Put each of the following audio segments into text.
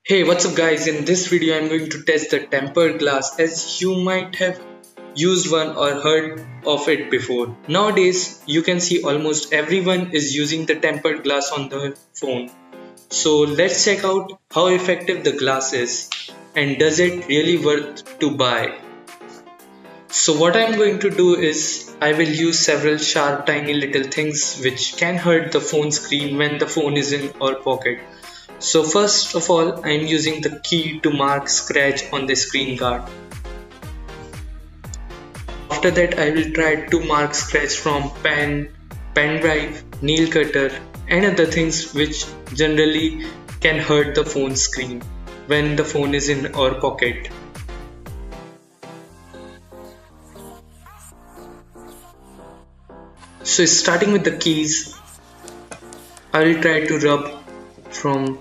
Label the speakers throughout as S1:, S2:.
S1: Hey, what's up guys? In this video I'm going to test the tempered glass as you might have used one or heard of it before. Nowadays you can see almost everyone is using the tempered glass on their phone. So let's check out how effective the glass is and does it really worth to buy. So what I'm going to do is I will use several sharp tiny little things which can hurt the phone screen when the phone is in our pocket. So first of all, I am using the key to mark scratch on the screen guard. After that, I will try to mark scratch from pen drive, nail cutter and other things which generally can hurt the phone screen when the phone is in our pocket. So starting with the keys, I will try to rub from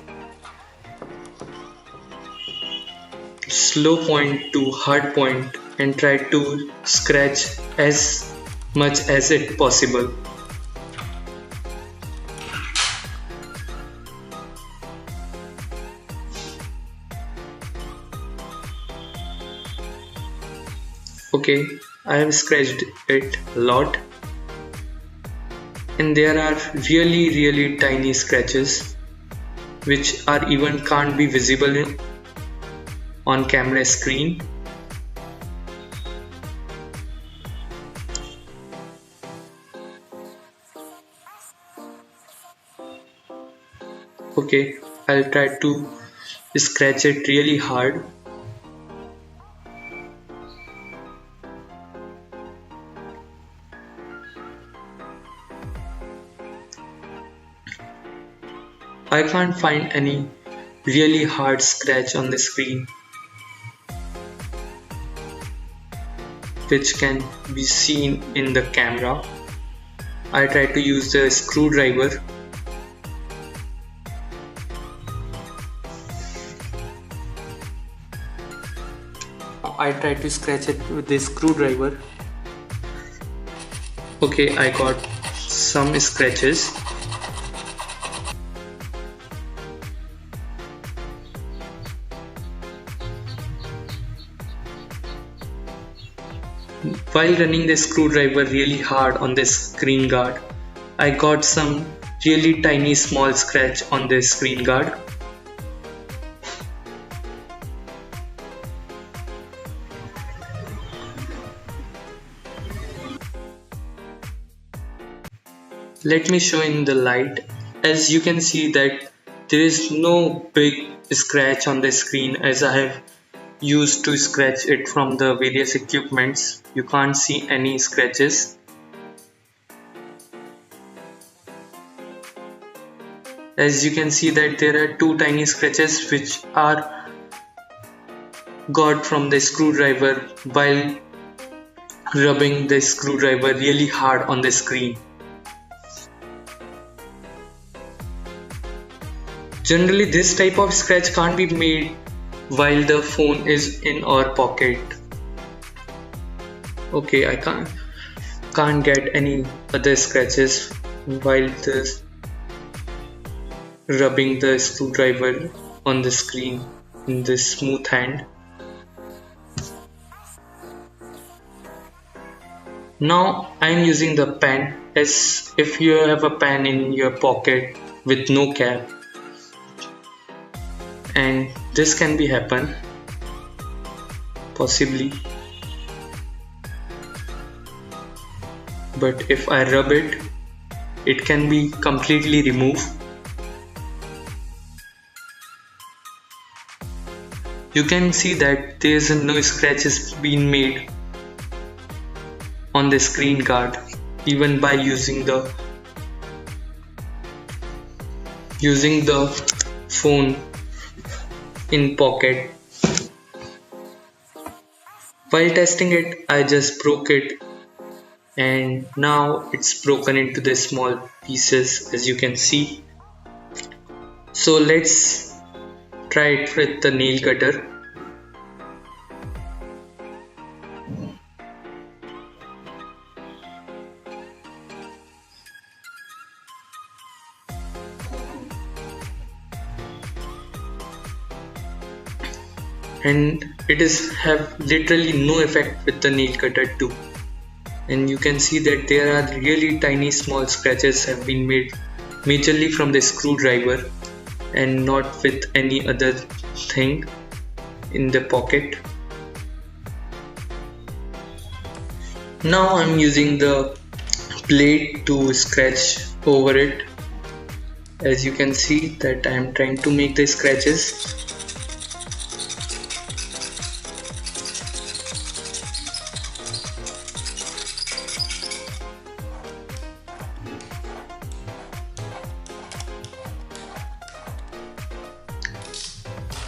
S1: slow point to hard point and try to scratch as much as it possible. Okay, I have scratched it a lot and there are really tiny scratches which are even can't be visible on camera screen. Okay, I'll try to scratch it really hard. I can't find any really hard scratch on the screen which can be seen in the camera. I try to use the screwdriver. I try to scratch it with the screwdriver. Okay, I got some scratches. While running the screwdriver really hard on the screen guard, I got some really tiny small scratch on the screen guard. Let me show in the light. As you can see that there is no big scratch on the screen as I have used to scratch it from the various equipments. You can't see any scratches. As you can see that there are two tiny scratches which are got from the screwdriver while rubbing the screwdriver really hard on the screen. Generally this type of scratch can't be made while the phone is in our pocket. Okay, I can't get any other scratches while rubbing the screwdriver on the screen in this smooth hand. Now I am using the pen as if you have a pen in your pocket with no cap, and this can be happen possibly, but if I rub it, it can be completely removed. You can see that there is no scratches being made on the screen guard even by using the phone in pocket. While testing it, I just broke it and now it's broken into the small pieces as you can see. So let's try it with the nail cutter. and it is have literally no effect with the nail cutter too. And you can see that there are really tiny small scratches have been made majorly from the screwdriver and not with any other thing in the pocket. Now I'm using the blade to scratch over it. As you can see that I am trying to make the scratches.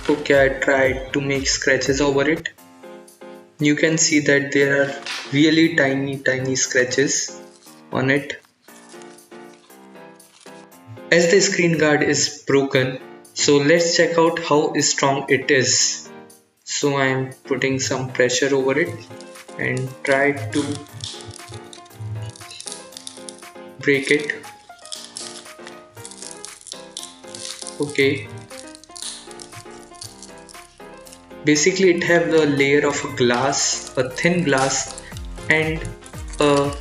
S1: Okay, I tried to make scratches over it. You can see that there are really tiny scratches on it. As the screen guard is broken, so let's check out how strong it is. So I am putting some pressure over it and try to break it. Okay. Basically it have the layer of a glass, a thin glass, and a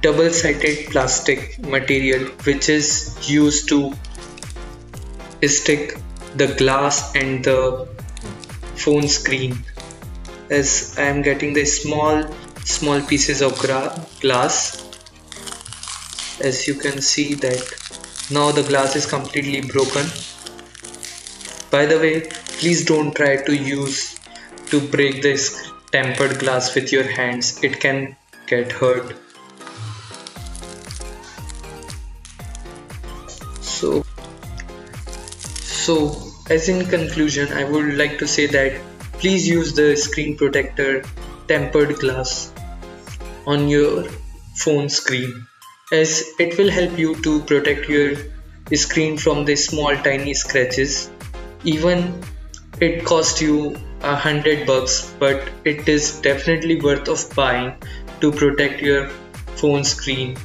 S1: double-sided plastic material which is used to stick the glass and the phone screen. As I am getting the small pieces of glass, as you can see that now the glass is completely broken. By the way, please don't try to break this tempered glass with your hands. It can get hurt. So as in conclusion, I would like to say that please use the screen protector tempered glass on your phone screen, as it will help you to protect your screen from the small tiny scratches. Even it cost you $100, but it is definitely worth of buying to protect your phone screen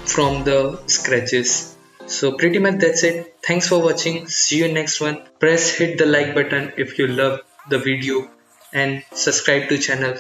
S1: from the scratches. So pretty much that's it. Thanks for watching. See you next one. Hit the like button if you love the video and subscribe to channel.